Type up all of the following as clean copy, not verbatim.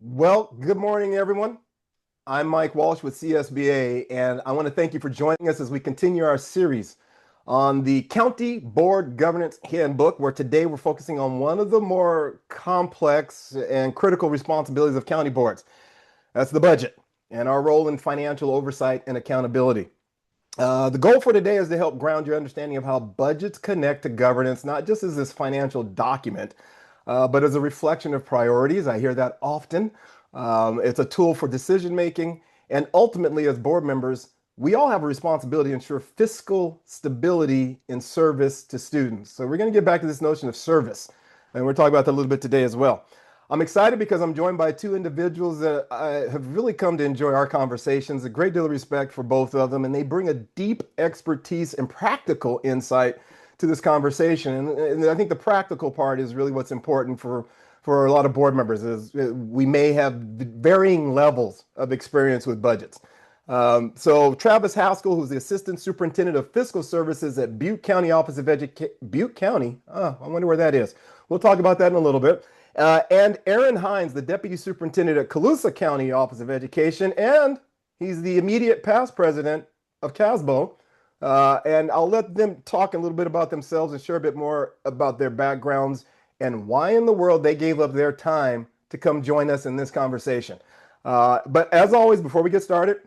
Well, good morning, everyone. I'm Mike Walsh with CSBA, and I want to thank you for joining us as we continue our series on the County Board Governance Handbook, where today we're focusing on one of the more complex and critical responsibilities of county boards. That's the budget and our role in financial oversight and accountability. The goal for today is to help ground your understanding of how budgets connect to governance, not just as this financial document, but as a reflection of priorities. I hear that often. It's a tool for decision making. And ultimately, as board members, we all have a responsibility to ensure fiscal stability in service to students. So we're going to get back to this notion of service. And we're talking about that a little bit today as well. I'm excited because I'm joined by two individuals that I have really come to enjoy our conversations, a great deal of respect for both of them, and they bring a deep expertise and practical insight to this conversation. And I think the practical part is really what's important for a lot of board members is we may have varying levels of experience with budgets. So Travis Haskell, who's the Assistant Superintendent of Fiscal Services at Butte County Office of Education, Butte County? Oh, I wonder where that is. We'll talk about that in a little bit. And Aaron Hines, the Deputy Superintendent at Colusa County Office of Education, and he's the immediate past president of CSBO. And I'll let them talk a little bit about themselves and share a bit more about their backgrounds and why in the world they gave up their time to come join us in this conversation. But as always, before we get started,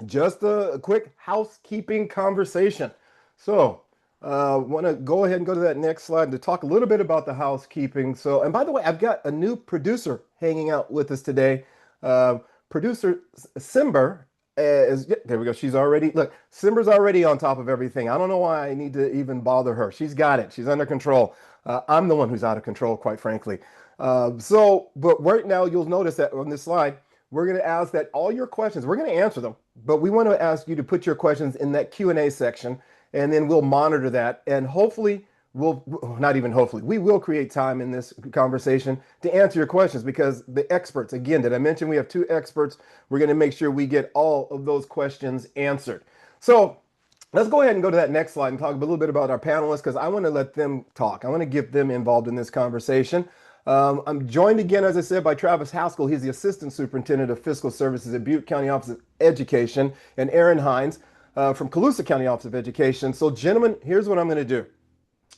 just a quick housekeeping conversation. So, want to go ahead and go to that next slide to talk a little bit about the housekeeping. So, and by the way, I've got a new producer hanging out with us today. Producer Simber there we go. She's already, look, Simber's already on top of everything. I don't know why I need to even bother her. She's got it. She's under control. I'm the one who's out of control, quite frankly. But right now you'll notice that on this slide, we're going to ask that all your questions, we're going to answer them, but we want to ask you to put your questions in that Q&A section, and then we'll monitor that. And hopefully not even hopefully, we will create time in this conversation to answer your questions because the experts, again, did I mention we have two experts? We're going to make sure we get all of those questions answered. So let's go ahead and go to that next slide and talk a little bit about our panelists because I want to let them talk. I want to get them involved in this conversation. I'm joined again, as I said, by Travis Haskell. He's the Assistant Superintendent of Fiscal Services at Butte County Office of Education, and Aaron Hines from Colusa County Office of Education. So, gentlemen, here's what I'm going to do.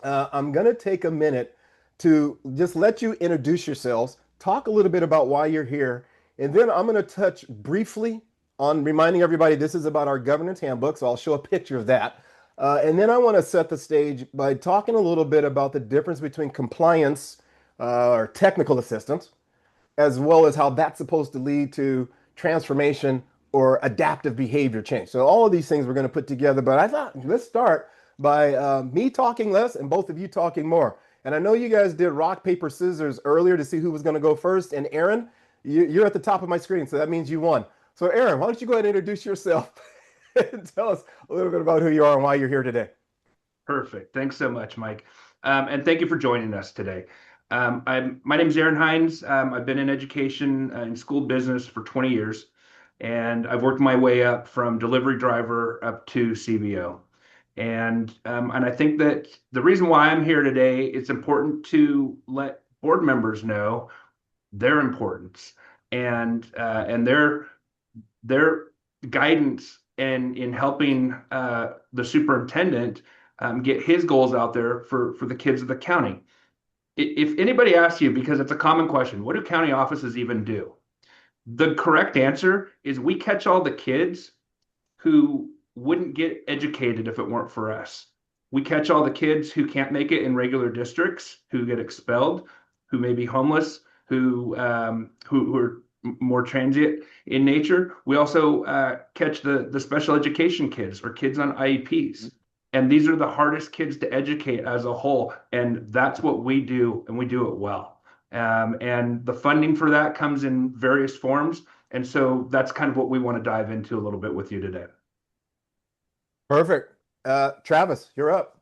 I'm going to take a minute to just let you introduce yourselves, talk a little bit about why you're here, and then I'm going to touch briefly on reminding everybody this is about our governance handbook, so I'll show a picture of that. And then I want to set the stage by talking a little bit about the difference between compliance or technical assistance, as well as how that's supposed to lead to transformation or adaptive behavior change. So all of these things we're going to put together, but I thought let's start by me talking less and both of you talking more. And I know you guys did rock, paper, scissors earlier to see who was going to go first. And Aaron, you're at the top of my screen, so that means you won. So Aaron, why don't you go ahead and introduce yourself and tell us a little bit about who you are and why you're here today. Perfect. Thanks so much, Mike. And thank you for joining us today. My name is Aaron Hines. I've been in education and school business for 20 years, and I've worked my way up from delivery driver up to CBO. And I think that the reason why I'm here today, it's important to let board members know their importance and their guidance in helping the superintendent get his goals out there for the kids of the county. If anybody asks you, because it's a common question, what do county offices even do? The correct answer is we catch all the kids who wouldn't get educated if it weren't for us. We catch all the kids who can't make it in regular districts, who get expelled, who may be homeless, who are more transient in nature. We also catch the special education kids or kids on IEPs. And these are the hardest kids to educate as a whole. And that's what we do, and we do it well. And the funding for that comes in various forms. And so that's kind of what we want to dive into a little bit with you today. Perfect. Travis, you're up.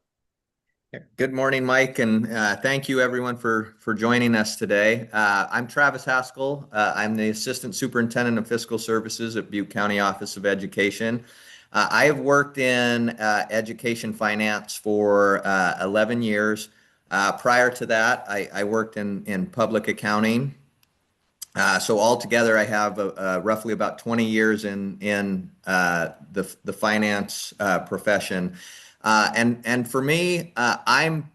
Good morning, Mike, and thank you everyone for joining us today. I'm Travis Haskell. I'm the Assistant Superintendent of Fiscal Services at Butte County Office of Education. I have worked in education finance for 11 years. Prior to that, I worked in public accounting So altogether, I have roughly about 20 years in the finance profession, and for me, I'm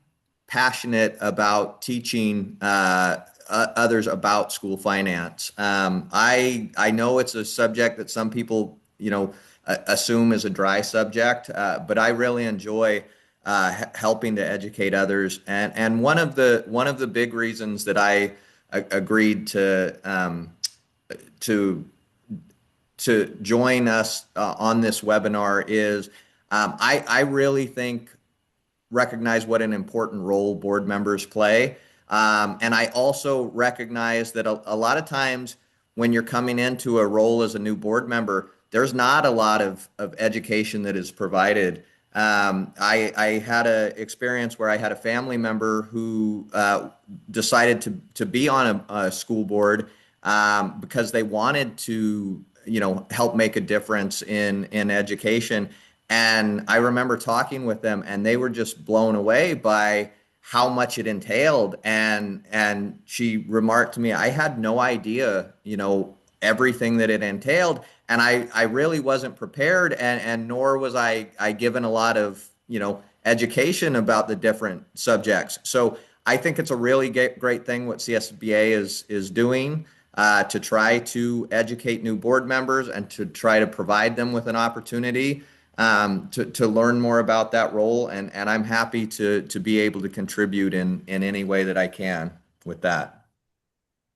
passionate about teaching others about school finance. I know it's a subject that some people assume is a dry subject, but I really enjoy helping to educate others. And one of the big reasons that I agreed to to join us on this webinar is I really think recognize what an important role board members play. And I also recognize that a lot of times when you're coming into a role as a new board member, there's not a lot of education that is provided. I had an experience where I had a family member who decided to be on a school board because they wanted to, help make a difference in education. And I remember talking with them, and they were just blown away by how much it entailed. And she remarked to me, I had no idea, everything that it entailed. And I really wasn't prepared, and nor was I given a lot of, education about the different subjects. So I think it's a really great thing what CSBA is doing to try to educate new board members and to try to provide them with an opportunity to learn more about that role. And I'm happy to be able to contribute in any way that I can with that.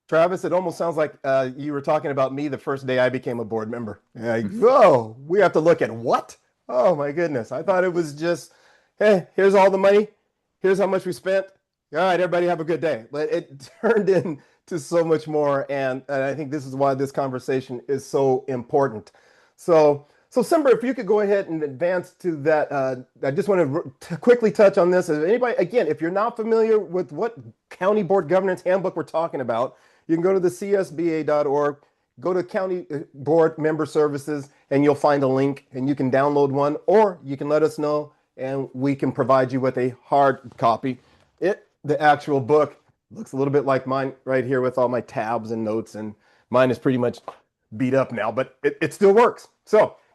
Travis, it almost sounds like you were talking about me the first day I became a board member. Like, whoa, we have to look at what? Oh my goodness. I thought it was just, hey, here's all the money. Here's how much we spent. All right, everybody have a good day. But it turned into so much more. And I think this is why this conversation is so important. So Simber, if you could go ahead and advance to that. I just want to quickly touch on this. If anybody, again, if you're not familiar with what County Board Governance Handbook we're talking about, you can go to the CSBA.org, go to County Board Member Services, and you'll find a link, and you can download one, or you can let us know, and we can provide you with a hard copy. The actual book looks a little bit like mine right here with all my tabs and notes, and mine is pretty much beat up now, but it still works.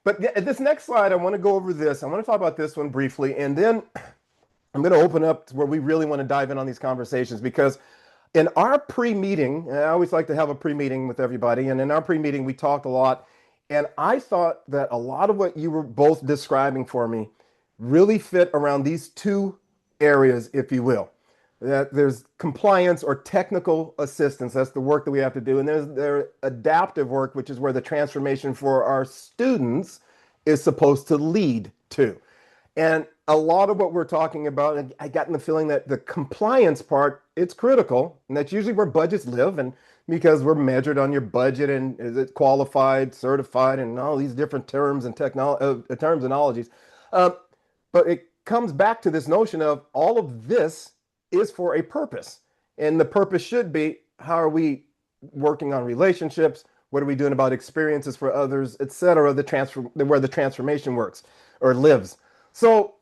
But this next slide, I want to go over this. I want to talk about this one briefly, and then I'm going to open up to where we really want to dive in on these conversations, because in our pre-meeting, and I always like to have a pre-meeting with everybody, and in our pre-meeting, we talked a lot, and I thought that a lot of what you were both describing for me really fit around these two areas, if you will. That there's compliance or technical assistance, that's the work that we have to do, and there's adaptive work, which is where the transformation for our students is supposed to lead to. And a lot of what we're talking about, and I got the feeling that the compliance part, it's critical, and that's usually where budgets live, and because we're measured on your budget and is it qualified, certified, and all these different terms and terminologies. But it comes back to this notion of all of this is for a purpose, and the purpose should be, how are we working on relationships? What are we doing about experiences for others, etc.? Where the transformation works or lives. So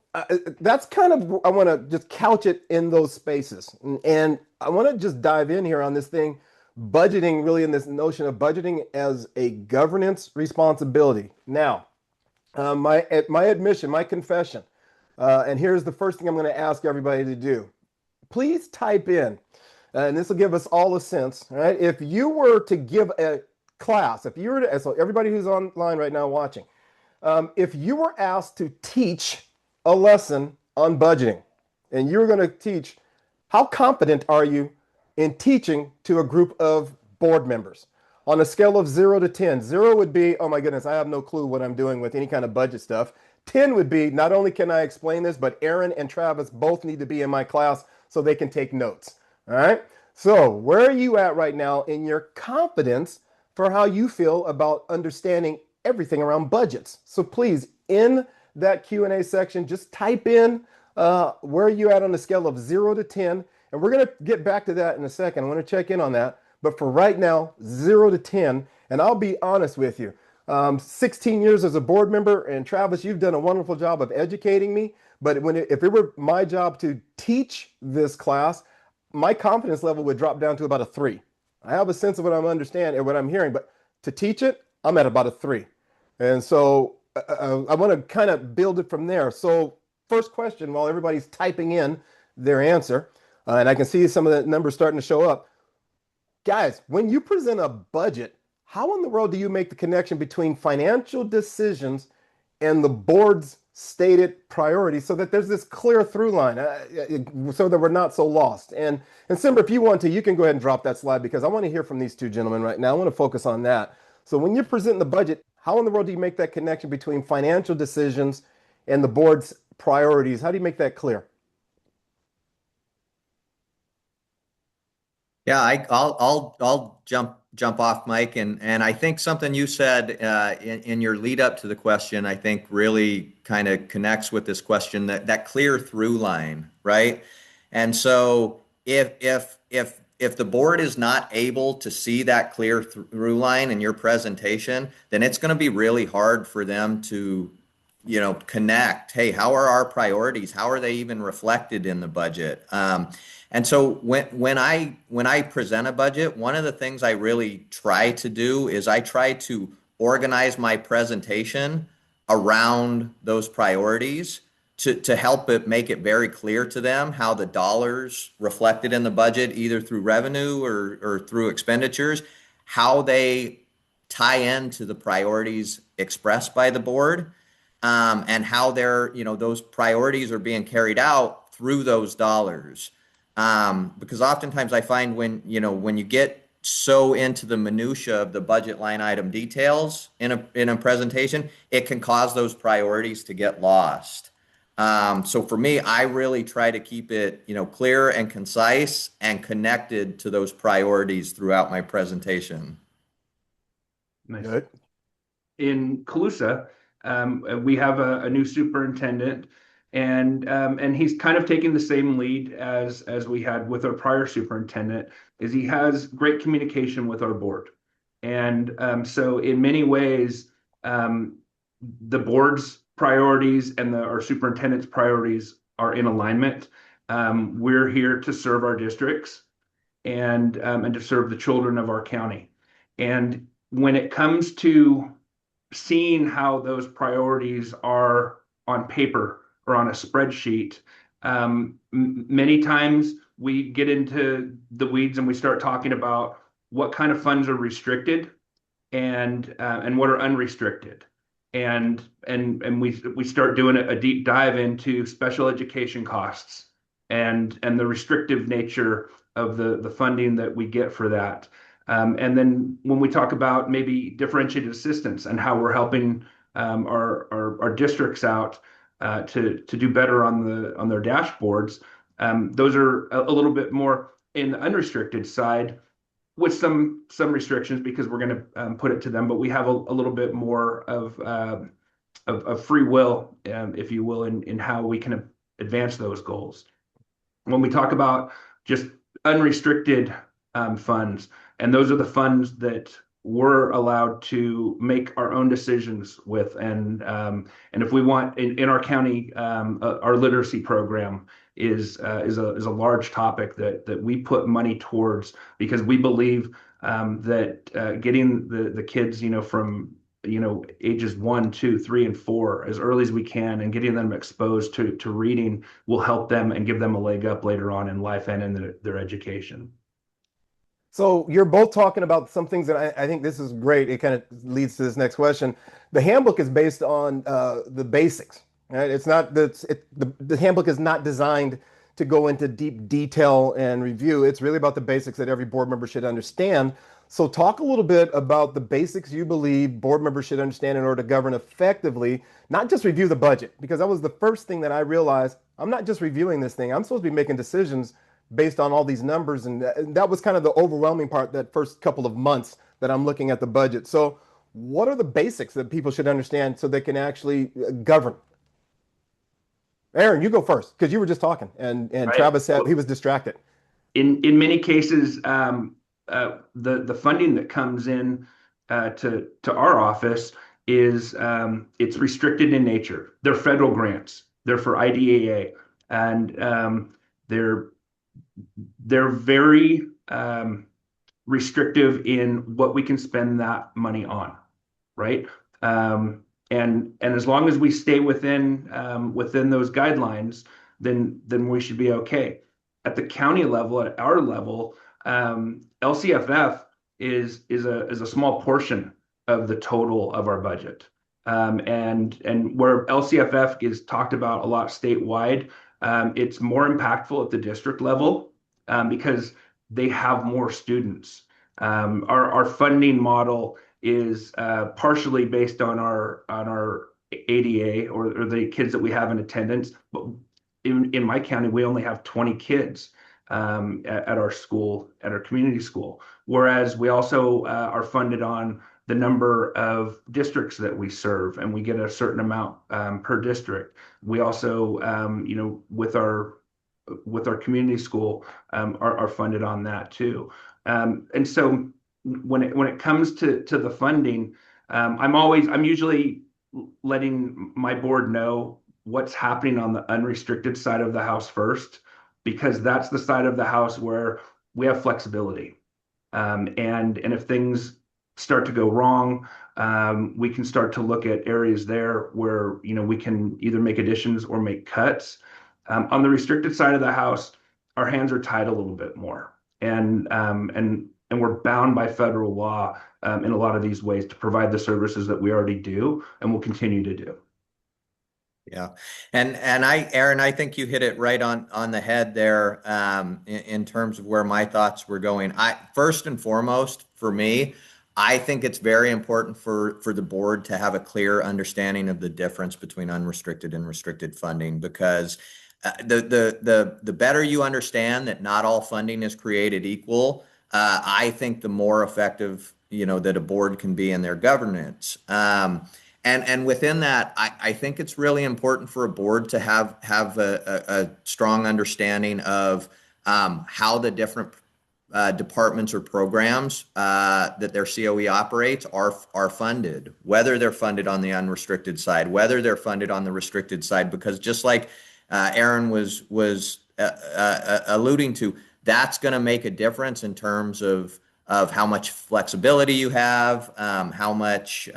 that's kind of, I want to just couch it in those spaces. And I want to just dive in here on this thing, budgeting, really in this notion of budgeting as a governance responsibility. Now, my admission, my confession, and here's the first thing I'm going to ask everybody to do. Please type in, and this will give us all a sense, right? If you were to give a class, so everybody who's online right now watching, if you were asked to teach a lesson on budgeting, and you're going to teach, how confident are you in teaching to a group of board members? On a scale of 0 to 10, 0 would be, oh my goodness, I have no clue what I'm doing with any kind of budget stuff. 10 would be, not only can I explain this, but Aaron and Travis both need to be in my class so they can take notes. All right. So where are you at right now in your confidence for how you feel about understanding everything around budgets? So please, in that Q&A section, just type in where are you at on the scale of 0 to 10. And we're going to get back to that in a second. I want to check in on that. But for right now, 0 to 10. And I'll be honest with you. 16 years as a board member, and Travis, you've done a wonderful job of educating me. But if it were my job to teach this class, my confidence level would drop down to about a 3. I have a sense of what I'm understanding and what I'm hearing, but to teach it, I'm at about a 3. And so I want to kind of build it from there. So first question, while everybody's typing in their answer, and I can see some of the numbers starting to show up. Guys, when you present a budget, how in the world do you make the connection between financial decisions and the board's stated priorities so that there's this clear through line, so that we're not so lost? And Simba, if you want to, you can go ahead and drop that slide because I want to hear from these two gentlemen right now. I want to focus on that. So when you're presenting the budget, how in the world do you make that connection between financial decisions and the board's priorities? How do you make that clear? Yeah, I'll jump off, Mike, and I think something you said in your lead up to the question, I think really kind of connects with this question, that clear through line, right? And so if the board is not able to see that clear through line in your presentation, then it's going to be really hard for them to, connect. Hey, how are our priorities? How are they even reflected in the budget? And so when I present a budget, one of the things I really try to do is I try to organize my presentation around those priorities to help it make it very clear to them how the dollars reflected in the budget, either through revenue or through expenditures, how they tie into the priorities expressed by the board, and how those priorities are being carried out through those dollars. Because oftentimes I find when you get so into the minutia of the budget line item details in a presentation, it can cause those priorities to get lost. So for me, I really try to keep it, clear and concise and connected to those priorities throughout my presentation. Nice. Good. In Calusa, we have a new superintendent, and he's kind of taking the same lead as we had with our prior superintendent. Is he has great communication with our board, and so in many ways, the board's priorities and our superintendent's priorities are in alignment. We're here to serve our districts and to serve the children of our county. And when it comes to seeing how those priorities are on paper or on a spreadsheet, many times we get into the weeds and we start talking about what kind of funds are restricted and what are unrestricted. And we start doing a deep dive into special education costs and the restrictive nature of the funding that we get for that. And then when we talk about maybe differentiated assistance and how we're helping our districts out to do better on their dashboards, those are a little bit more in the unrestricted side with some restrictions because we're going to put it to them, but we have a little bit more of free will, if you will, in how we can advance those goals. When we talk about just unrestricted funds, and those are the funds that we're allowed to make our own decisions with, and if we want in our county, our literacy program is a large topic that we put money towards because we believe that getting the kids from ages 1, 2, 3, and 4 as early as we can and getting them exposed to reading will help them and give them a leg up later on in life and in their education. So you're both talking about some things that I think this is great. It kind of leads to this next question. The handbook is based on the basics, right? It's not the handbook is not designed to go into deep detail and review. It's really about the basics that every board member should understand. So talk a little bit about the basics you believe board members should understand in order to govern effectively, not just review the budget, because that was the first thing that I realized. I'm not just reviewing this thing. I'm supposed to be making decisions based on all these numbers. And that was kind of the overwhelming part that first couple of months that I'm looking at the budget. So what are the basics that people should understand so they can actually govern? Aaron, you go first because you were just talking and Right. Travis said he was distracted. In many cases, the funding that comes in to our office is it's restricted in nature. They're federal grants. They're for IDEA, and they're very restrictive in what we can spend that money on, right? And as long as we stay within those guidelines, then we should be okay. At the county level, at our level, LCFF is a small portion of the total of our budget. And where LCFF is talked about a lot statewide, it's more impactful at the district level because they have more students. Our funding model is partially based on our ADA or the kids that we have in attendance. But in my county, we only have 20 kids at our school, at our community school. Whereas we also are funded on the number of districts that we serve, and we get a certain amount per district. We also, with our community school, are funded on that too. And so when it comes to the funding, I'm usually letting my board know what's happening on the unrestricted side of the house first, because that's the side of the house where we have flexibility. And if things start to go wrong, we can start to look at areas there where we can either make additions or make cuts. On the restricted side of the house, our hands are tied a little bit more, and we're bound by federal law in a lot of these ways to provide the services that we already do and will continue to do. Yeah. And Aaron, I think you hit it right on the head there in terms of where my thoughts were going. First and foremost, for me, I think it's very important for the board to have a clear understanding of the difference between unrestricted and restricted funding, because the better you understand that not all funding is created equal, I think the more effective that a board can be in their governance. And within that, I think it's really important for a board to have a strong understanding of how the different departments or programs that their COE operates are funded, whether they're funded on the unrestricted side, whether they're funded on the restricted side, because just like Aaron was alluding to, that's going to make a difference in terms of how much flexibility you have, how much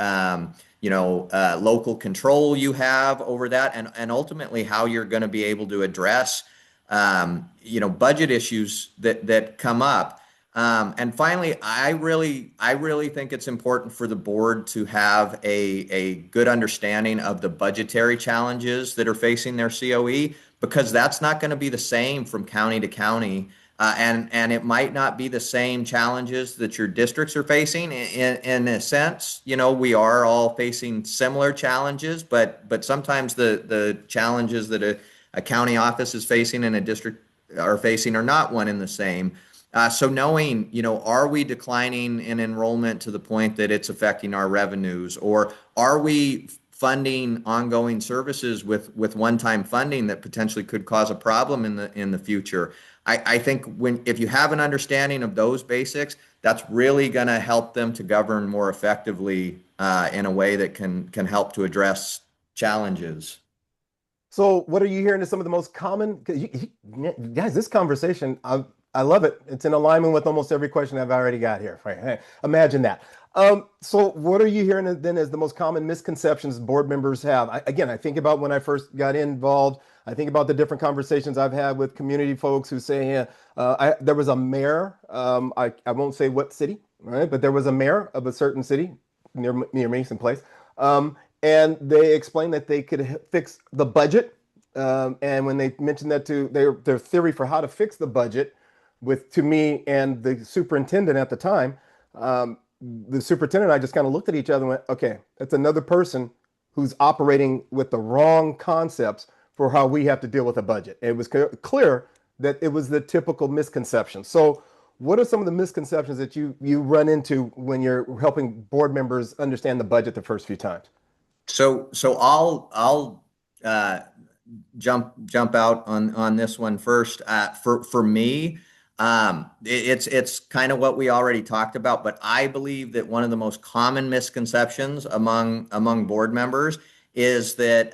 local control you have over that, and ultimately how you're going to be able to address budget issues that come up. And finally, I really think it's important for the board to have a good understanding of the budgetary challenges that are facing their COE, because that's not going to be the same from county to county. And it might not be the same challenges that your districts are facing. In a sense, we are all facing similar challenges, but sometimes the challenges that a county office is facing and a district are facing are not one and the same. So knowing, are we declining in enrollment to the point that it's affecting our revenues, or are we funding ongoing services with one-time funding that potentially could cause a problem in the future? I think if you have an understanding of those basics, that's really going to help them to govern more effectively in a way that can help to address challenges. So what are you hearing as some of the most common, guys, this conversation, I love it. It's in alignment with almost every question I've already got here. Right? Imagine that. So what are you hearing then as the most common misconceptions board members have? I think about when I first got involved. I think about the different conversations I've had with community folks who say, there was a mayor, I won't say what city, right? But there was a mayor of a certain city near me, someplace. And they explained that they could fix the budget. And when they mentioned that to their theory for how to fix the budget to me and the superintendent at the time, the superintendent and I just kind of looked at each other and went, okay, that's another person who's operating with the wrong concepts for how we have to deal with a budget. It was clear that it was the typical misconception. So what are some of the misconceptions that you run into when you're helping board members understand the budget the first few times? So I'll jump out on this one first. For me, it's kind of what we already talked about, but I believe that one of the most common misconceptions among board members is that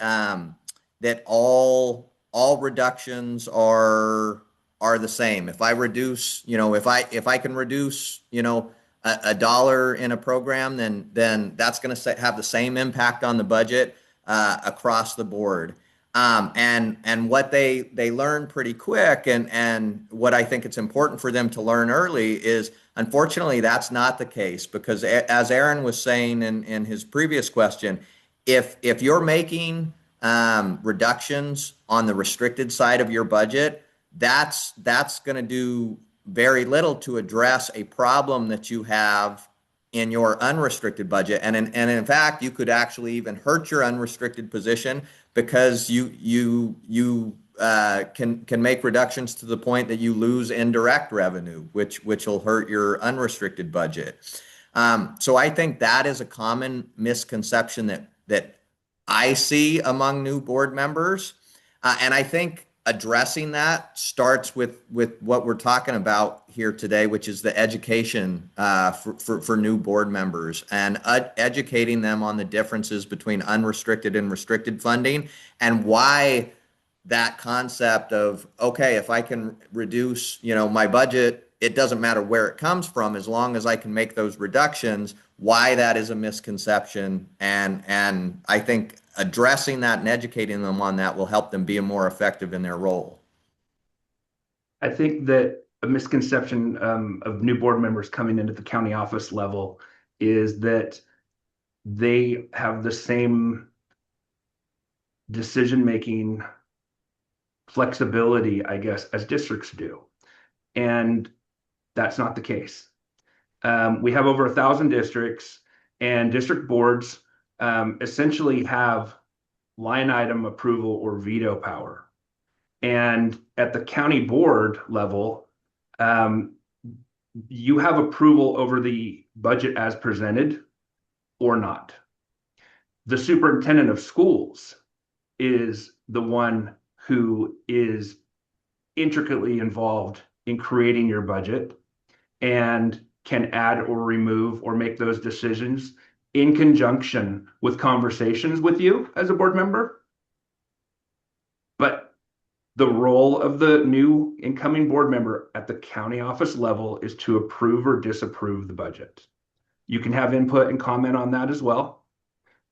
all reductions are are the same. If I reduce, if I can reduce, a dollar in a program, then that's going to have the same impact on the budget across the board. And what they learn pretty quick, and what I think it's important for them to learn early is, unfortunately, that's not the case, because as Aaron was saying in his previous question, if you're making reductions on the restricted side of your budget, that's going to do very little to address a problem that you have in your unrestricted budget. And in fact, you could actually even hurt your unrestricted position, because you can make reductions to the point that you lose indirect revenue, which will hurt your unrestricted budget. So I think that is a common misconception that I see among new board members. And I think addressing that starts with what we're talking about here today, which is the education for new board members, and educating them on the differences between unrestricted and restricted funding, and why that concept of, okay, if I can reduce, my budget, it doesn't matter where it comes from, as long as I can make those reductions, why that is a misconception. And I think addressing that and educating them on that will help them be more effective in their role. I think that a misconception of new board members coming into the county office level is that they have the same decision-making flexibility, I guess, as districts do. And that's not the case. We have over 1,000 districts, and district boards essentially have line item approval or veto power. And at the county board level, you have approval over the budget as presented or not. The superintendent of schools is the one who is intricately involved in creating your budget and can add or remove or make those decisions in conjunction with conversations with you as a board member. But the role of the new incoming board member at the county office level is to approve or disapprove the budget. You can have input and comment on that as well.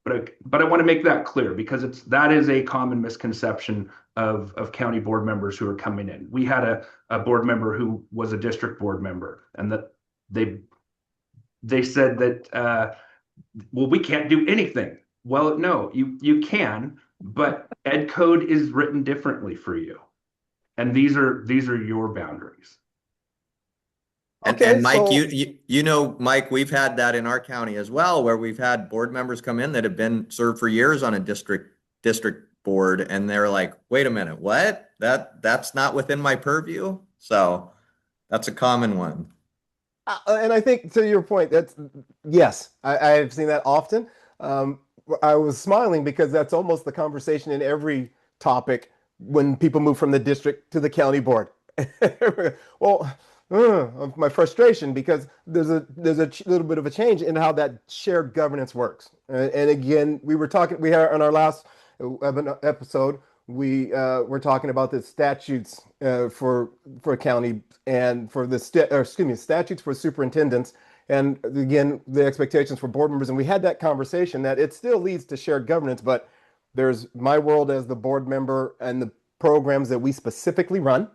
But I want to make that clear, because that is a common misconception of county board members who are coming in. We had a board member who was a district board member, and that they said that well, we can't do anything. Well, no, you can, but ed code is written differently for you, and these are your boundaries. And Mike, so Mike, we've had that in our county as well, where we've had board members come in that have been served for years on a district board, and they're like, wait a minute, what? That's not within my purview. So that's a common one. And I think, to your point, yes, I've seen that often. I was smiling because that's almost the conversation in every topic when people move from the district to the county board. Well, my frustration, because there's a little bit of a change in how that shared governance works. And again, we had on our last episode, we were talking about the statutes for county, and for the statutes for superintendents, and again, the expectations for board members. And we had that conversation that it still leads to shared governance, but there's my world as the board member and the programs that we specifically run,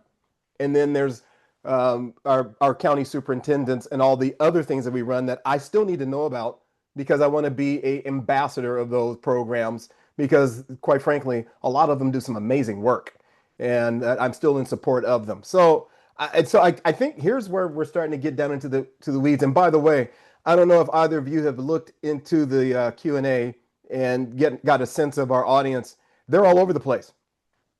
and then there's our county superintendents and all the other things that we run that I still need to know about, because I want to be an ambassador of those programs, because quite frankly, a lot of them do some amazing work, and I'm still in support of them. So I think here's where we're starting to get down into the weeds. And by the way, I don't know if either of you have looked into the Q&A and got a sense of our audience. They're all over the place,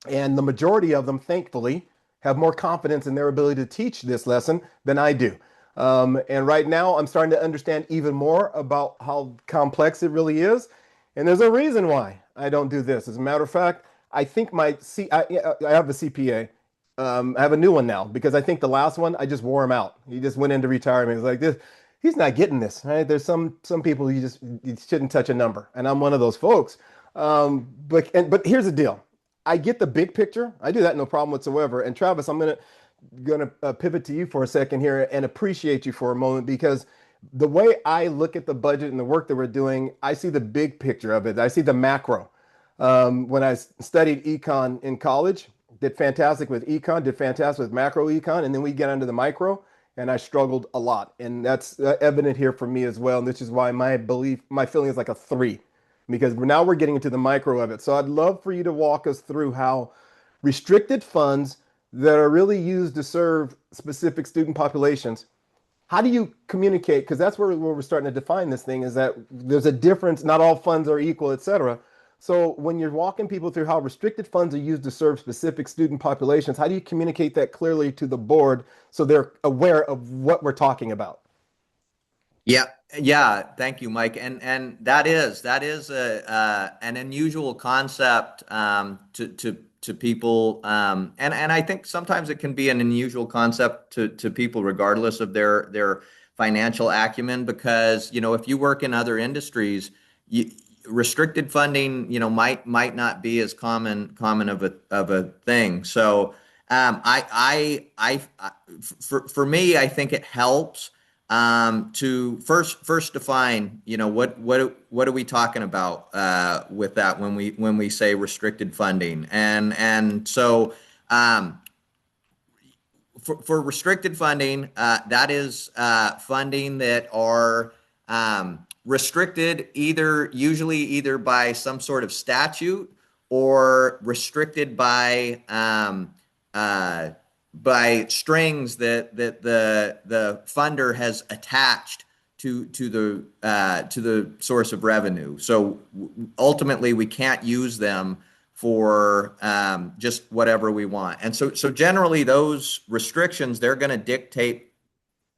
and the majority of them, thankfully, have more confidence in their ability to teach this lesson than I do. And right now, I'm starting to understand even more about how complex it really is. And there's a reason why I don't do this. As a matter of fact, I think I have a CPA. I have a new one now, because I think the last one, I just wore him out. He just went into retirement. He's like, he's not getting this, right? There's some people you shouldn't touch a number. And I'm one of those folks. But here's the deal. I get the big picture. I do that no problem whatsoever. And Travis, I'm going to going to pivot to you for a second here and appreciate you for a moment, because the way I look at the budget and the work that we're doing, I see the big picture of it. I see the macro. When I studied econ in college, did fantastic with econ, did fantastic with macro econ, and then we get into the micro, and I struggled a lot. And that's evident here for me as well. And this is why my feeling is like a 3, because now we're getting into the micro of it. So I'd love for you to walk us through how restricted funds that are really used to serve specific student populations, how do you communicate? Because that's where we're starting to define this thing, is that there's a difference. Not all funds are equal, et cetera. So when you're walking people through how restricted funds are used to serve specific student populations, how do you communicate that clearly to the board so they're aware of what we're talking about? Yeah, yeah. Thank you, Mike. And that is an unusual concept to people, and I think sometimes it can be an unusual concept to people regardless of their financial acumen, because if you work in other industries, restricted funding might not be as common of a thing. So for me, I think it helps to first define, what are we talking about with that when we say restricted funding, and so for restricted funding, that is funding that are restricted usually either by some sort of statute, or restricted by strings that the funder has attached to the source of revenue. So ultimately, we can't use them for just whatever we want. And so generally, those restrictions, they're going to dictate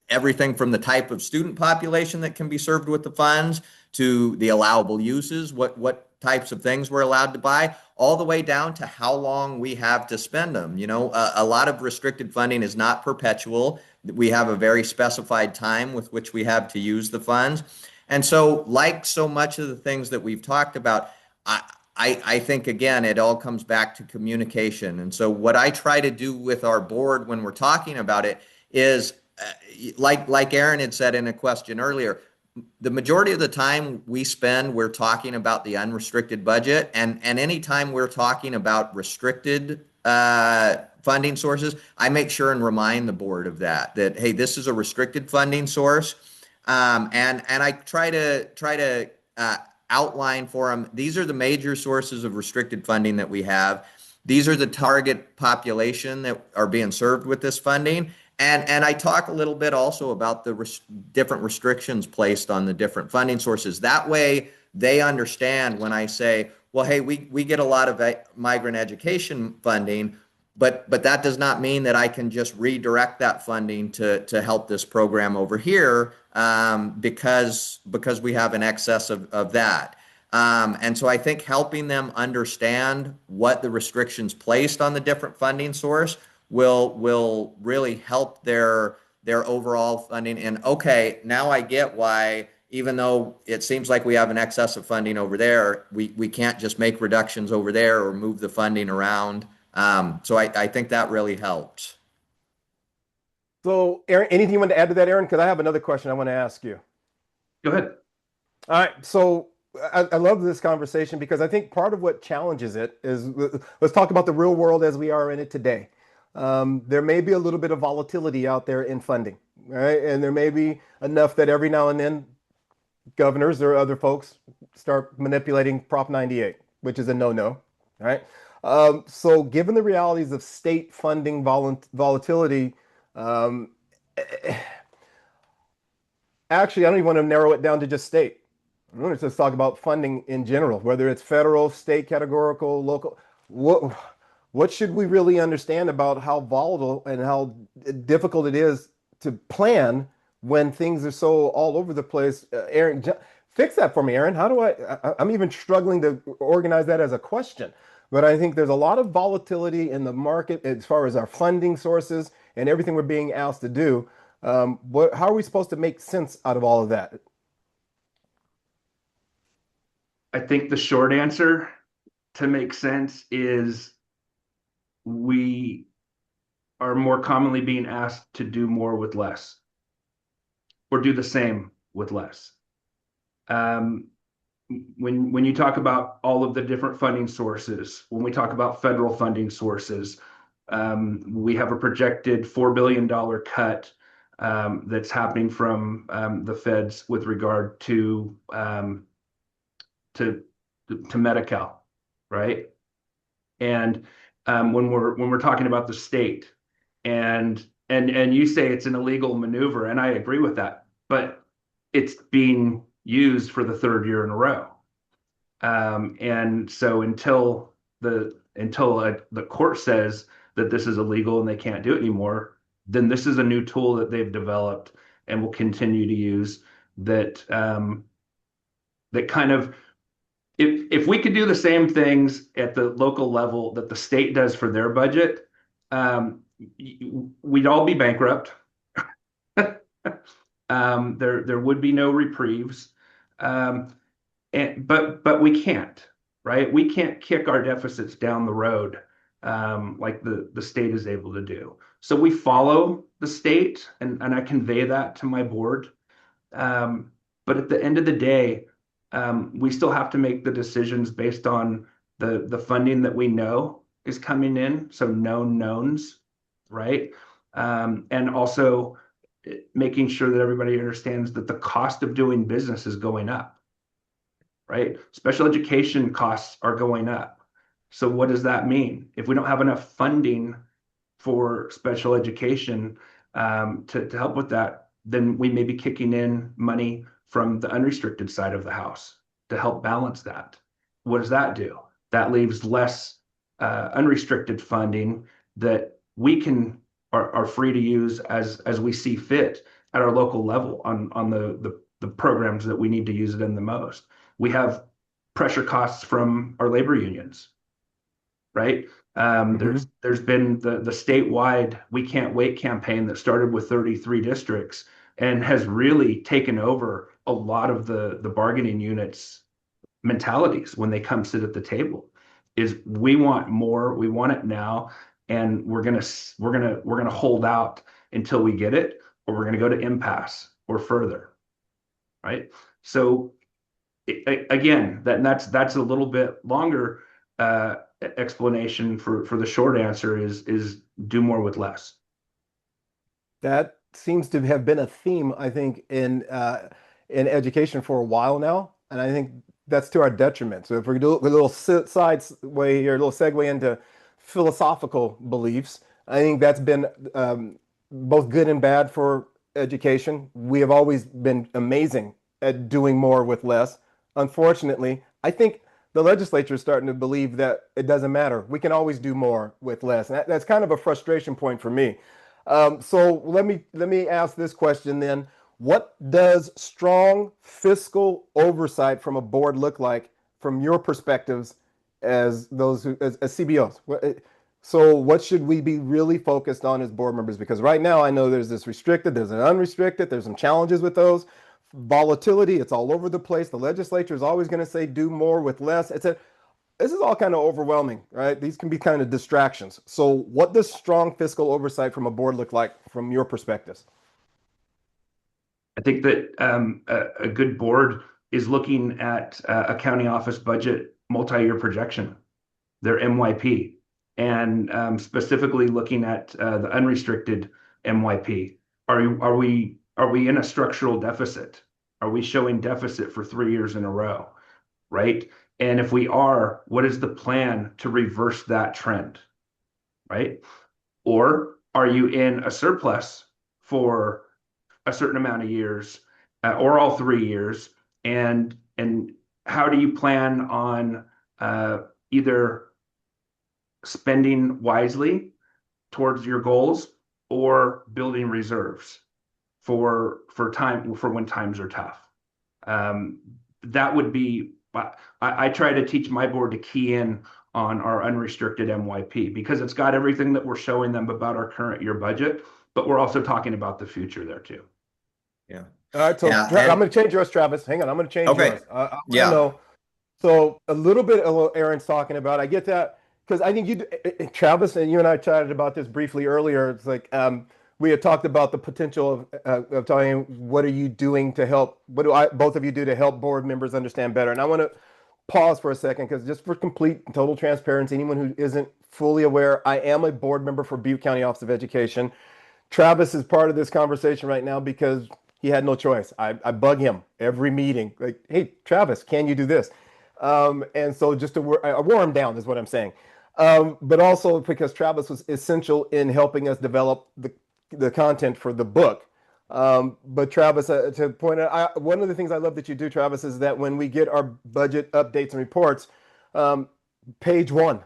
everything from the type of student population that can be served with the funds, to the allowable uses, what types of things we're allowed to buy, all the way down to how long we have to spend them. A lot of restricted funding is not perpetual. We have a very specified time with which we have to use the funds. And so, like so much of the things that we've talked about, I think, again, it all comes back to communication. And so what I try to do with our board when we're talking about it is, like Aaron had said in a question earlier, the majority of the time we're talking about the unrestricted budget, and anytime we're talking about restricted funding sources, I make sure and remind the board of that, hey, this is a restricted funding source, and I try to outline for them, these are the major sources of restricted funding that we have. These are the target population that are being served with this funding. And I talk a little bit also about the different restrictions placed on the different funding sources. That way they understand when I say, well, hey, we get a lot of migrant education funding, but that does not mean that I can just redirect that funding to help this program over here, because we have an excess of that. And so I think helping them understand what the restrictions placed on the different funding source will really help their overall funding. And okay, now I get why, even though it seems like we have an excess of funding over there, we can't just make reductions over there or move the funding around. So I think that really helps. So, Aaron, anything you want to add to that, Aaron? Because I have another question I want to ask you. Go ahead. All right. So I love this conversation, because I think part of what challenges it is, let's talk about the real world as we are in it today. There may be a little bit of volatility out there in funding, right? And there may be enough that every now and then governors or other folks start manipulating Prop 98, which is a no-no, right? So given the realities of state funding volatility, actually, I don't even want to narrow it down to just state. I want to just talk about funding in general, whether it's federal, state, categorical, local. What should we really understand about how volatile and how difficult it is to plan when things are so all over the place? Aaron, fix that for me, Aaron. How do I'm even struggling to organize that as a question, but I think there's a lot of volatility in the market as far as our funding sources and everything we're being asked to do. How are we supposed to make sense out of all of that? I think the short answer to make sense is we are more commonly being asked to do more with less, or do the same with less. When you talk about all of the different funding sources, when we talk about federal funding sources, we have a projected $4 billion cut that's happening from the feds with regard to Medi-Cal, right? And when we're talking about the state, and you say it's an illegal maneuver, and I agree with that, but it's being used for the third year in a row. And so until the court says that this is illegal and they can't do it anymore, then this is a new tool that they've developed and will continue to use that that kind of, if we could do the same things at the local level that the state does for their budget, we'd all be bankrupt. There would be no reprieves. But we can't, right? We can't kick our deficits down the road like the state is able to do. So we follow the state, and I convey that to my board. But at the end of the day, we still have to make the decisions based on the funding that we know is coming in, so known knowns, right? And also making sure that everybody understands that the cost of doing business is going up, right? Special education costs are going up. So what does that mean? If we don't have enough funding for special education to help with that, then we may be kicking in money from the unrestricted side of the house to help balance that. What does that do? That leaves less unrestricted funding that we are free to use as we see fit at our local level on the programs that we need to use it in the most. We have pressure costs from our labor unions, right? There's been the statewide We Can't Wait campaign that started with 33 districts and has really taken over a lot of the bargaining units mentalities when they come sit at the table. Is we want more, we want it now, and we're gonna hold out until we get it, or we're gonna go to impasse or further, right? So again, that's a little bit longer explanation for the short answer is do more with less. That seems to have been a theme, I think, in education for a while now, and I think that's to our detriment. So if we do a little sideway here, a little segue into philosophical beliefs, I think that's been both good and bad for education. We have always been amazing at doing more with less. Unfortunately, I think the legislature is starting to believe that it doesn't matter. We can always do more with less. And that's kind of a frustration point for me. So let me ask this question then. What does strong fiscal oversight from a board look like from your perspectives as CBOs? So what should we be really focused on as board members? Because right now I know there's this restricted, there's an unrestricted, there's some challenges with those. Volatility, it's all over the place. The legislature is always going to say do more with less. This is all kind of overwhelming, right? These can be kind of distractions. So what does strong fiscal oversight from a board look like from your perspectives? I think that a good board is looking at a county office budget multi-year projection, their MYP, and specifically looking at the unrestricted MYP. Are we in a structural deficit? Are we showing deficit for 3 years in a row, right? And if we are, what is the plan to reverse that trend, right? Or are you in a surplus for a certain amount of years, or all 3 years? And how do you plan on either spending wisely towards your goals or building reserves for when times are tough? That would be, I try to teach my board to key in on our unrestricted MYP because it's got everything that we're showing them about our current year budget, but we're also talking about the future there too. Yeah. All right, so Yeah, I'm going to change yours, Travis. Hang on, I'm going to change yours. I Yeah. know. So a little bit of what Aaron's talking about, I get that, because I think Travis, and you and I chatted about this briefly earlier. It's like we had talked about the potential of telling what are you doing to help, what do both of you do to help board members understand better? And I want to pause for a second because just for complete and total transparency, anyone who isn't fully aware, I am a board member for Butte County Office of Education. Travis is part of this conversation right now because he had no choice. I bug him every meeting, like, hey, Travis, can you do this? And so just to I wore him down is what I'm saying. But also because Travis was essential in helping us develop the content for the book. But Travis, to point out, one of the things I love that you do, Travis, is that when we get our budget updates and reports, page one,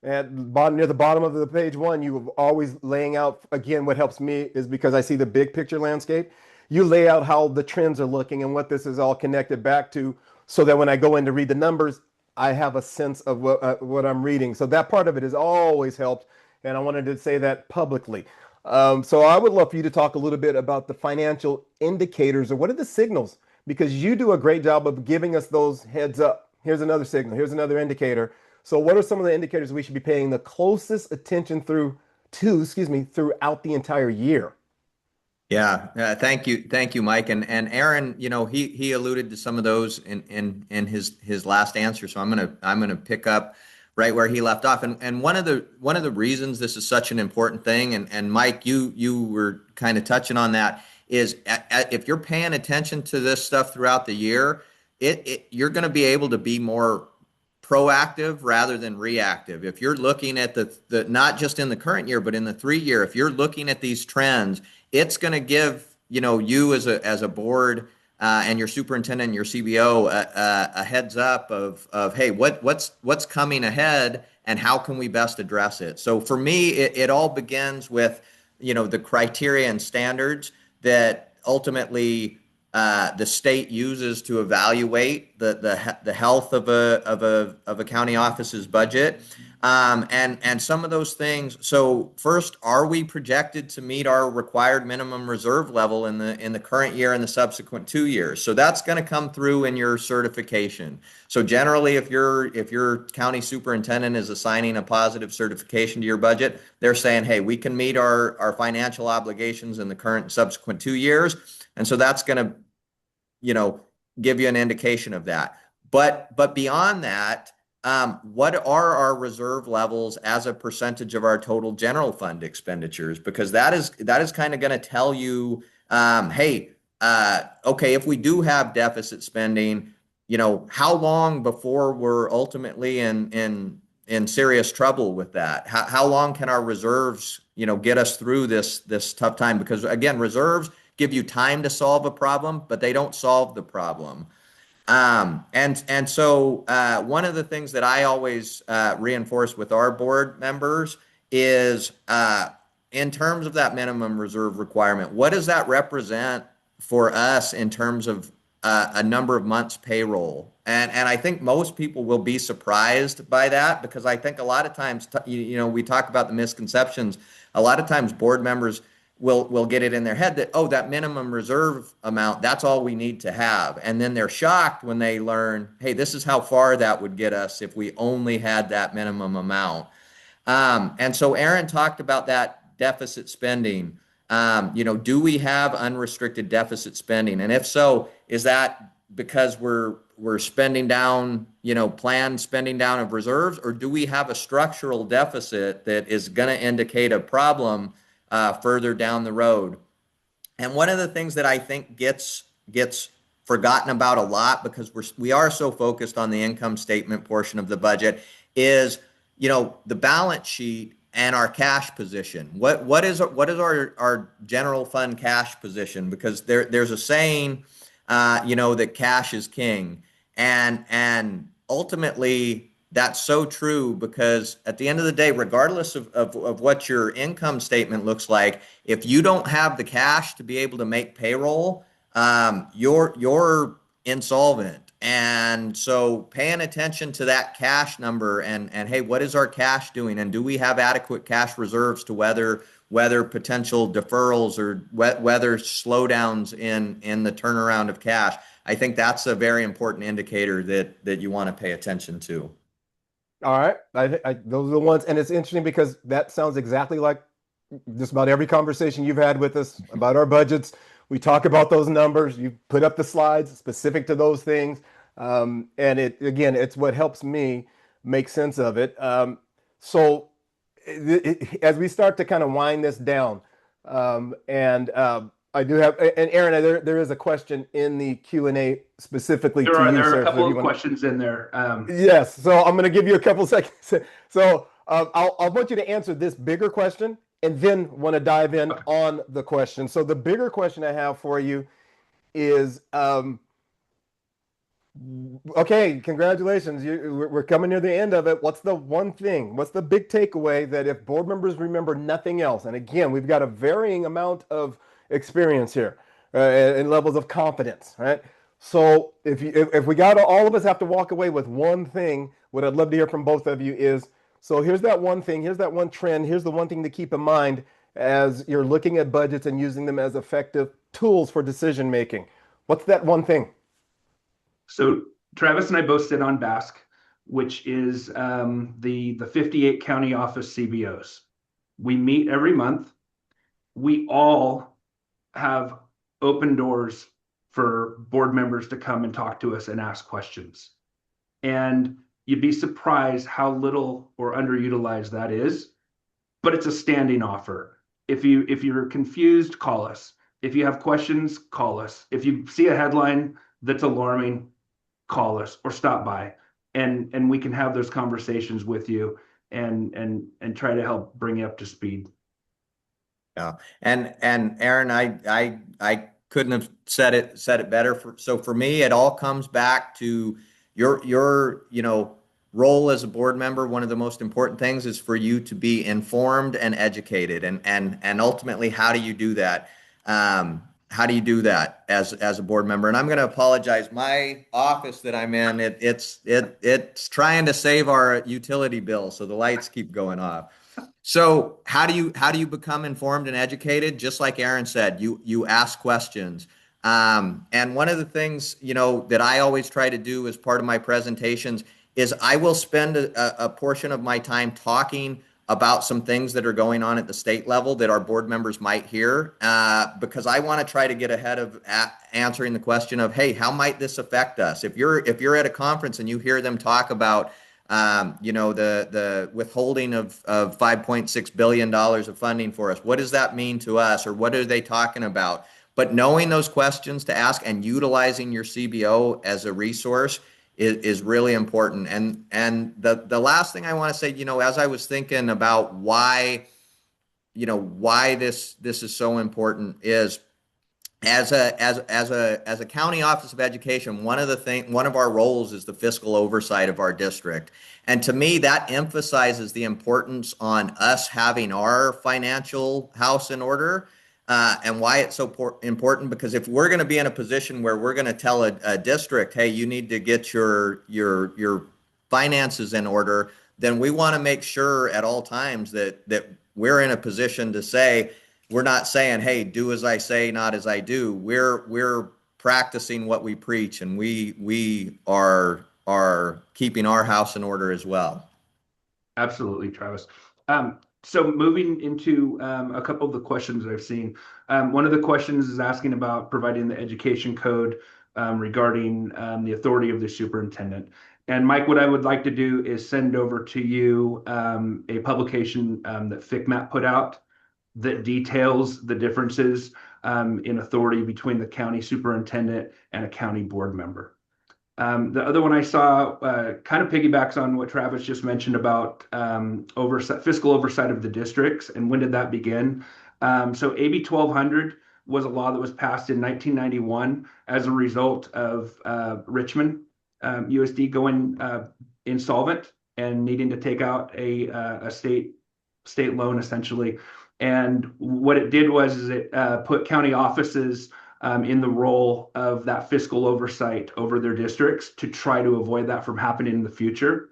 at the bottom, near the bottom of the page one, you are always laying out, again, what helps me is because I see the big picture landscape. You lay out how the trends are looking and what this is all connected back to, so that when I go in to read the numbers, I have a sense of what I'm reading. So that part of it has always helped, and I wanted to say that publicly. So I would love for you to talk a little bit about the financial indicators, or what are the signals, because you do a great job of giving us those heads up. Here's another signal. Here's another indicator. So what are some of the indicators we should be paying the closest attention throughout the entire year? Yeah, thank you, Mike. And Aaron, he alluded to some of those in his last answer. So I'm gonna pick up right where he left off. And one of the reasons this is such an important thing, and Mike, you were kind of touching on that, is if you're paying attention to this stuff throughout the year, you're going to be able to be more proactive rather than reactive. If you're looking at the not just in the current year, but in the 3 year, if you're looking at these trends, it's going to give you as a board and your superintendent and your CBO a heads up of hey, what's coming ahead and how can we best address it. So for me, it all begins with the criteria and standards that ultimately the state uses to evaluate the health of a county office's budget, and some of those things. So first, are we projected to meet our required minimum reserve level in the current year and the subsequent 2 years? So that's going to come through in your certification. So generally, if your county superintendent is assigning a positive certification to your budget, they're saying, hey, we can meet our financial obligations in the current and subsequent 2 years. And so that's going to give you an indication of that. But beyond that, what are our reserve levels as a percentage of our total general fund expenditures? Because that is kind of going to tell you, hey, okay, if we do have deficit spending, how long before we're ultimately in serious trouble with that? How long can our reserves, get us through this tough time? Because again, reserves give you time to solve a problem, but they don't solve the problem. And so one of the things that I always reinforce with our board members is in terms of that minimum reserve requirement, what does that represent for us in terms of a number of months payroll? And I think most people will be surprised by that, because I think a lot of times, we talk about the misconceptions. A lot of times board members will get it in their head that, oh, that minimum reserve amount, that's all we need to have. And then they're shocked when they learn, hey, this is how far that would get us if we only had that minimum amount. And so Aaron talked about that deficit spending. Do we have unrestricted deficit spending? And if so, is that because we're spending down, planned spending down of reserves, or do we have a structural deficit that is going to indicate a problem further down the road? And one of the things that I think gets forgotten about a lot, because we are so focused on the income statement portion of the budget, is the balance sheet and our cash position. What is our general fund cash position? Because there's a saying, that cash is king, and ultimately that's so true, because at the end of the day, regardless of what your income statement looks like, if you don't have the cash to be able to make payroll, you're insolvent. And so paying attention to that cash number and hey, what is our cash doing? And do we have adequate cash reserves to weather potential deferrals or weather slowdowns in the turnaround of cash? I think that's a very important indicator that you want to pay attention to. All right. Those are the ones. And it's interesting because that sounds exactly like just about every conversation you've had with us about our budgets. We talk about those numbers. You put up the slides specific to those things. And again, it's what helps me make sense of it. So as we start to kind of wind this down, and I do have, and Aaron, there is a question in the Q&A specifically to you, There are a sir. So couple if you of want, questions in there. yes. So I'm going to give you a couple seconds. So I want you to answer this bigger question and then want to dive in Okay. on the question. So the bigger question I have for you is, okay, congratulations. We're coming near the end of it. What's the one thing? What's the big takeaway that if board members remember nothing else? And again, we've got a varying amount of experience here and levels of competence, right? So if we got all of us have to walk away with one thing, what I'd love to hear from both of you is, so here's that one thing, here's that one trend, here's the one thing to keep in mind as you're looking at budgets and using them as effective tools for decision making. What's that one thing? So Travis and I both sit on Basque, which is the 58 county office CBOs. We meet every month. We all have open doors for board members to come and talk to us and ask questions. And you'd be surprised how little or underutilized that is, but it's a standing offer. If you're confused, call us. If you have questions, call us. If you see a headline that's alarming, call us or stop by, and we can have those conversations with you and try to help bring you up to speed. Yeah. And Aaron, I couldn't have said it better. So for me, it all comes back to your role as a board member. One of the most important things is for you to be informed and educated. And ultimately, how do you do that? How do you do that as a board member? And I'm going to apologize. My office that I'm in, it's trying to save our utility bill, so the lights keep going off. So how do you become informed and educated? Just like Aaron said, you ask questions. And one of the things, that I always try to do as part of my presentations is I will spend a portion of my time talking about some things that are going on at the state level that our board members might hear, because I want to try to get ahead of answering the question of, hey, how might this affect us? If you're at a conference and you hear them talk about the withholding of $5.6 billion of funding for us, what does that mean to us, or what are they talking about? But knowing those questions to ask and utilizing your CBO as a resource is really important. And the last thing I want to say, as I was thinking about why this is so important is, as a county office of education, one of our roles is the fiscal oversight of our district. And to me, that emphasizes the importance on us having our financial house in order, and why it's so important. Because if we're going to be in a position where we're going to tell a district, hey, you need to get your finances in order, then we want to make sure at all times that we're in a position to say, we're not saying, hey, do as I say, not as I do. We're practicing what we preach, and we are keeping our house in order as well. Absolutely, Travis. So moving into a couple of the questions that I've seen. One of the questions is asking about providing the education code regarding the authority of the superintendent. And Mike, what I would like to do is send over to you a publication that FICMAT put out that details the differences in authority between the county superintendent and a county board member. The other one I saw kind of piggybacks on what Travis just mentioned about fiscal oversight of the districts and when did that begin. So AB 1200 was a law that was passed in 1991 as a result of Richmond USD going insolvent and needing to take out a state loan essentially. And what it did was it put county offices in the role of that fiscal oversight over their districts to try to avoid that from happening in the future.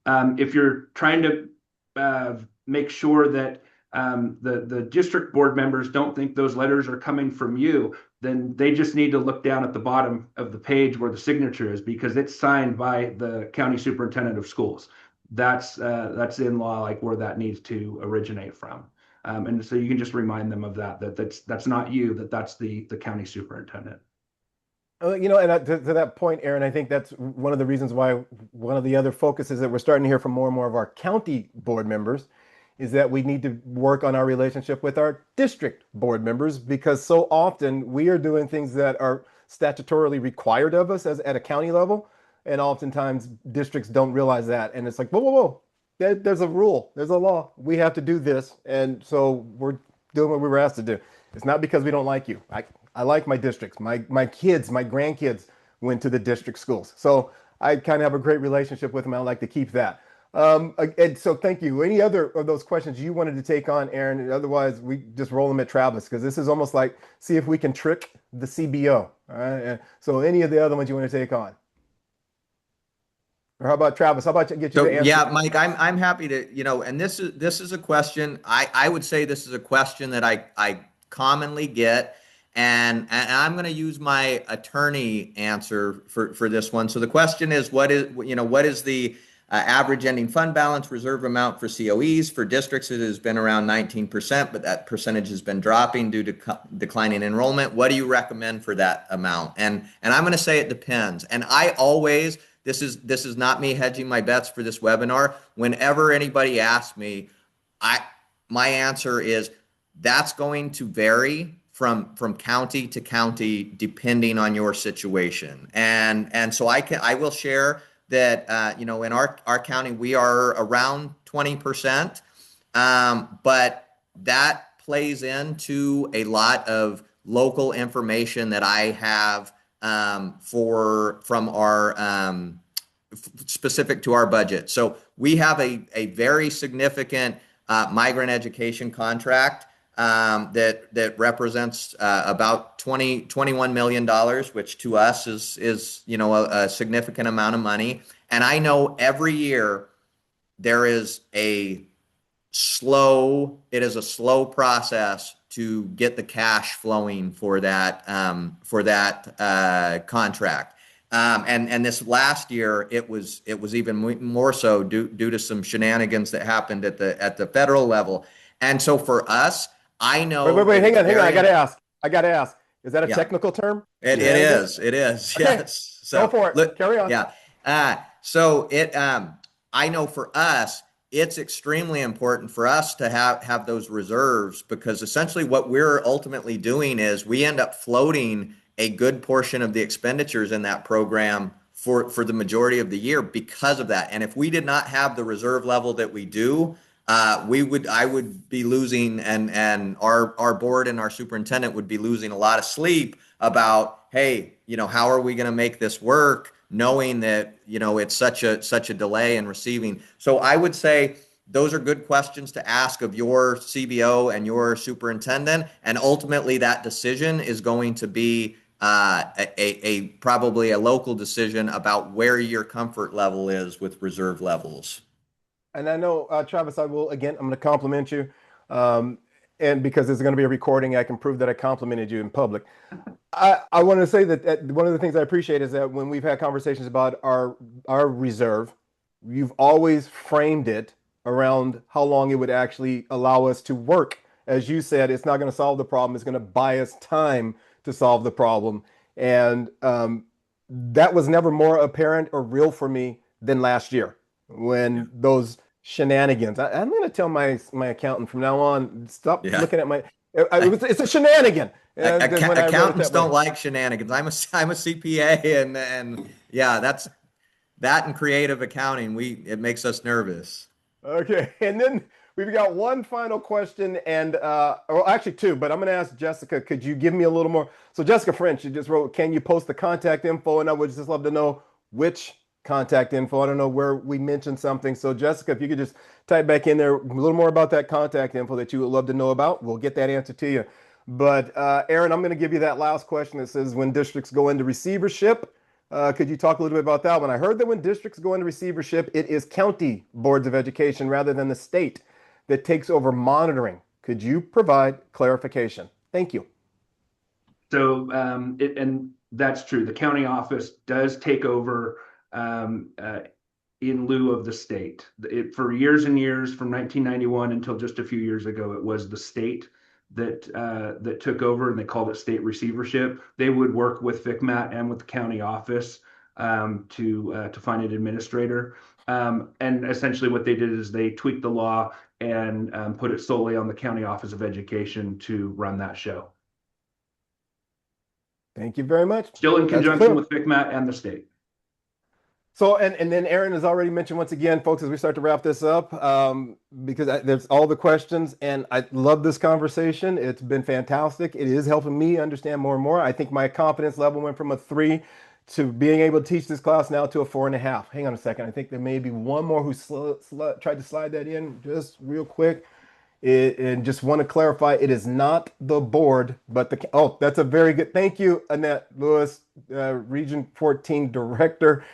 If you're trying to make sure that the district board members don't think those letters are coming from you, then they just need to look down at the bottom of the page where the signature is, because it's signed by the county superintendent of schools. that's in law, like where that needs to originate from. And so you can just remind them of that's not you, that's the county superintendent. And to that point, Aaron, I think that's one of the reasons why one of the other focuses that we're starting to hear from more and more of our county board members is that we need to work on our relationship with our district board members, because so often we are doing things that are statutorily required of us as at a county level, and oftentimes districts don't realize that, and it's like, whoa, whoa, whoa, there's a rule, there's a law, we have to do this, and so we're doing what we were asked to do. It's not because we don't like you. I like my districts. My kids, my grandkids went to the district schools. So I kind of have a great relationship with them. I like to keep that. And so thank you. Any other of those questions you wanted to take on, Aaron? Otherwise, we just roll them at Travis, because this is almost like see if we can trick the CBO. All right. So any of the other ones you want to take on? Or how about Travis? How about you get you to answer? Yeah, Mike, I'm happy to, and this is a question, I would say this is a question that I commonly get. And I'm going to use my attorney answer for this one. So the question is, what is the average ending fund balance reserve amount for COEs? For districts, it has been around 19%, but that percentage has been dropping due to declining enrollment. What do you recommend for that amount? And I'm going to say it depends. And I always, this is not me hedging my bets for this webinar. Whenever anybody asks me, my answer is that's going to vary from county to county depending on your situation. And so I will share that in our county we are around 20%, but that plays into a lot of local information that I have from our specific to our budget. So we have a very significant migrant education contract that represents about $21 million, which to us is a significant amount of money. And I know every year there is a slow process to get the cash flowing for that contract. And this last year it was even more so due to some shenanigans that happened at the federal level. And so for us, I know. Wait, hang on. I gotta ask. Is that a technical term? It is. Okay. Yes. So go for it. Carry on. Yeah. I know for us, it's extremely important for us to have those reserves, because essentially what we're ultimately doing is we end up floating a good portion of the expenditures in that program for the majority of the year because of that. And if we did not have the reserve level that we do, I would be losing, and our board and our superintendent would be losing a lot of sleep about, hey, how are we going to make this work, knowing that it's such a delay in receiving. So I would say those are good questions to ask of your CBO and your superintendent, and ultimately that decision is going to be probably a local decision about where your comfort level is with reserve levels. And I know, Travis, I'm going to compliment you. And because there's going to be a recording, I can prove that I complimented you in public. I want to say that one of the things I appreciate is that when we've had conversations about our reserve, you've always framed it around how long it would actually allow us to work. As you said, it's not going to solve the problem. It's going to buy us time to solve the problem. And that was never more apparent or real for me than last year, when those shenanigans. I'm going to tell my accountant from now on, stop looking at my. It's a shenanigan. Accountants don't like shenanigans. I'm a CPA, and yeah, that and creative accounting. It makes us nervous. Okay, and then we've got one final question, and actually two, but I'm going to ask Jessica. Could you give me a little more? So Jessica French, you just wrote, "Can you post the contact info?" And I would just love to know which contact info. I don't know where we mentioned something. So Jessica, if you could just type back in there a little more about that contact info that you would love to know about, we'll get that answer to you. But Aaron, I'm going to give you that last question that says, when districts go into receivership, could you talk a little bit about that one? I heard that when districts go into receivership, it is county boards of education rather than the state that takes over monitoring. Could you provide clarification? Thank you. So, and that's true. The county office does take over in lieu of the state. For years and years, from 1991 until just a few years ago, it was the state that took over, and they called it state receivership. They would work with FCMAT and with the county office to find an administrator. And essentially, what they did is they tweaked the law and put it solely on the County Office of Education to run that show. Thank you very much. Still in conjunction with FCMAT and the state. So, and then Aaron has already mentioned once again, folks, as we start to wrap this up, because there's all the questions, and I love this conversation. It's been fantastic. It is helping me understand more and more. I think my confidence level went from a 3 to being able to teach this class now to a 4.5. Hang on a second. I think there may be one more who tried to slide that in just real quick. And just want to clarify, it is not the board, but oh, that's a very good, thank you, Annette Lewis, Region 14 Director.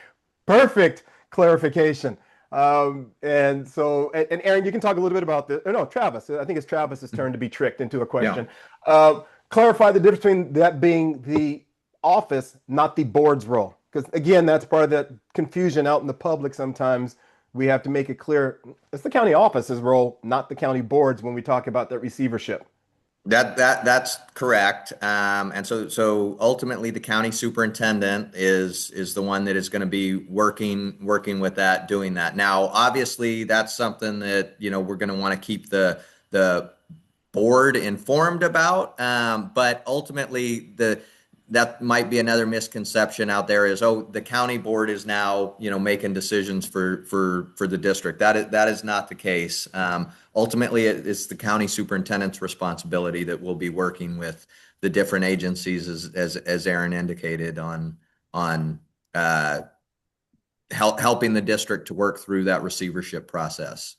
Perfect clarification. And so, and Aaron, you can talk a little bit about this. No, Travis, I think it's Travis's turn to be tricked into a question. Yeah. Clarify the difference between that being the office, not the board's role. Because again, that's part of that confusion out in the public sometimes. We have to make it clear it's the county office's role, not the county board's when we talk about that receivership. That's correct. And so ultimately the county superintendent is the one that is going to be working with that, doing that. Now, obviously that's something that, we're going to want to keep the board informed about. But ultimately that might be another misconception out there is, the county board is now, making decisions for the district. That is not the case. Ultimately, it's the county superintendent's responsibility that will be working with the different agencies, as Aaron indicated, on helping the district to work through that receivership process.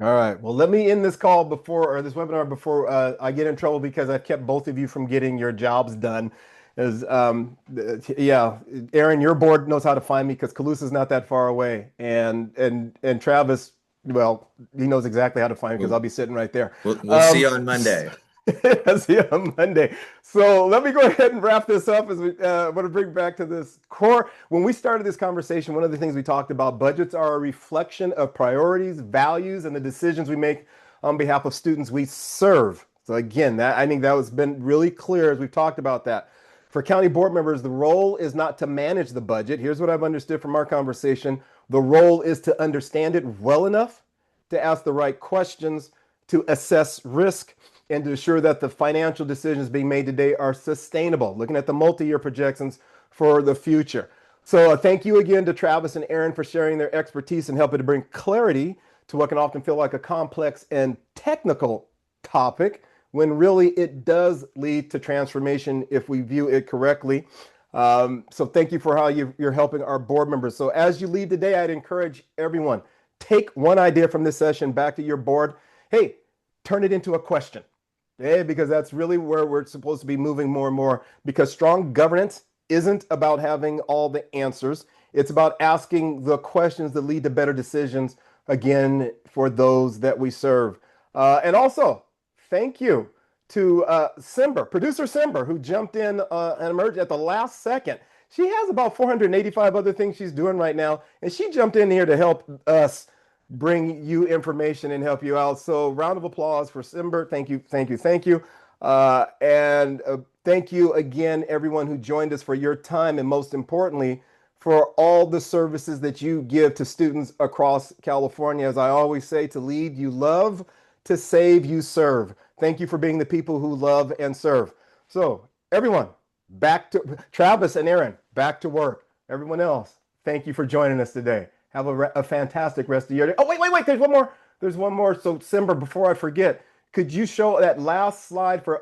All right. Well, let me end this call this webinar before I get in trouble because I've kept both of you from getting your jobs done. Yeah, Aaron, your board knows how to find me because Calusa's not that far away, and Travis, well, he knows exactly how to find me because I'll be sitting right there. We'll see you on Monday. See you on Monday. So let me go ahead and wrap this up as we want to bring back to this core. When we started this conversation, one of the things we talked about, budgets are a reflection of priorities, values, and the decisions we make on behalf of students we serve. So again, I think that has been really clear as we've talked about that. For county board members, the role is not to manage the budget. Here's what I've understood from our conversation. The role is to understand it well enough to ask the right questions, to assess risk, and to ensure that the financial decisions being made today are sustainable, looking at the multi-year projections for the future. So thank you again to Travis and Aaron for sharing their expertise and helping to bring clarity to what can often feel like a complex and technical topic, when really it does lead to transformation if we view it correctly. So thank you for how you're helping our board members. So as you leave today, I'd encourage everyone, take one idea from this session back to your board. Hey, turn it into a question. Okay? Because that's really where we're supposed to be moving more and more, because strong governance isn't about having all the answers. It's about asking the questions that lead to better decisions, again, for those that we serve. And also, thank you to producer Simber, who jumped in and emerged at the last second. She has about 485 other things she's doing right now, and she jumped in here to help us bring you information and help you out. So round of applause for Simber. Thank you, thank you, thank you. And thank you again, everyone who joined us, for your time, and most importantly, for all the services that you give to students across California. As I always say, to lead, you love; to save, you serve. Thank you for being the people who love and serve. So everyone, back to Travis and Aaron, back to work. Everyone else, thank you for joining us today. Have a fantastic rest of your day. Oh, wait, there's one more. There's one more. So Simber, before I forget, could you show that last slide for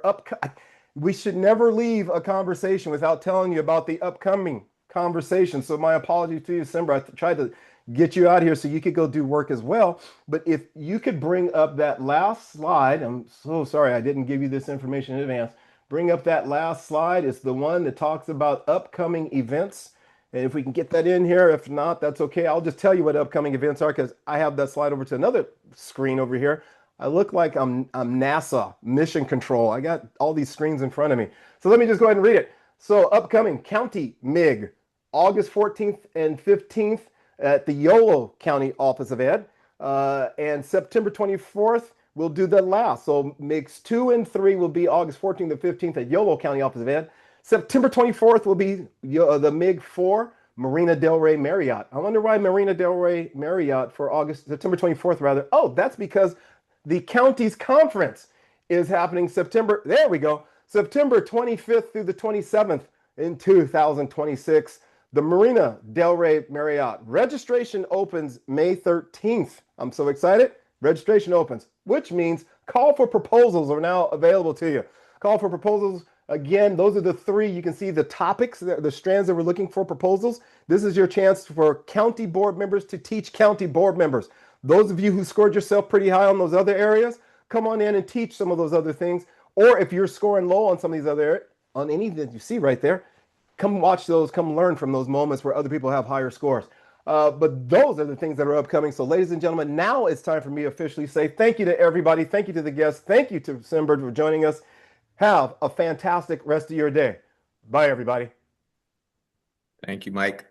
we should never leave a conversation without telling you about the upcoming conversation. So my apologies to you, Simber. I tried to get you out here so you could go do work as well. But if you could bring up that last slide, I'm so sorry I didn't give you this information in advance. Bring up that last slide. It's the one that talks about upcoming events. And if we can get that in here, if not, that's okay. I'll just tell you what upcoming events are, because I have that slide over to another screen over here. I look like I'm NASA mission control. I got all these screens in front of me. So let me just go ahead and read it. So upcoming County MIG, August 14th and 15th. at the Yolo County Office of Ed. And September 24th, we'll do the last. So MIGs 2 and 3 will be August 14th and 15th at Yolo County Office of Ed. September 24th will be the MIG 4, Marina Del Rey Marriott. I wonder why Marina Del Rey Marriott for September 24th rather. Oh, that's because the county's conference is happening September 25th through the 27th in 2026. The Marina Del Rey Marriott. Registration opens May 13th. I'm so excited. Registration opens, which means call for proposals are now available to you. Call for proposals. Again, those are the three. You can see the topics, the strands that we're looking for proposals. This is your chance for county board members to teach county board members. Those of you who scored yourself pretty high on those other areas, come on in and teach some of those other things. Or if you're scoring low on some of these other, on any that you see right there, come watch those, come learn from those moments where other people have higher scores. But those are the things that are upcoming. So ladies and gentlemen, now it's time for me to officially say thank you to everybody. Thank you to the guests. Thank you to Simbird for joining us. Have a fantastic rest of your day. Bye, everybody. Thank you, Mike.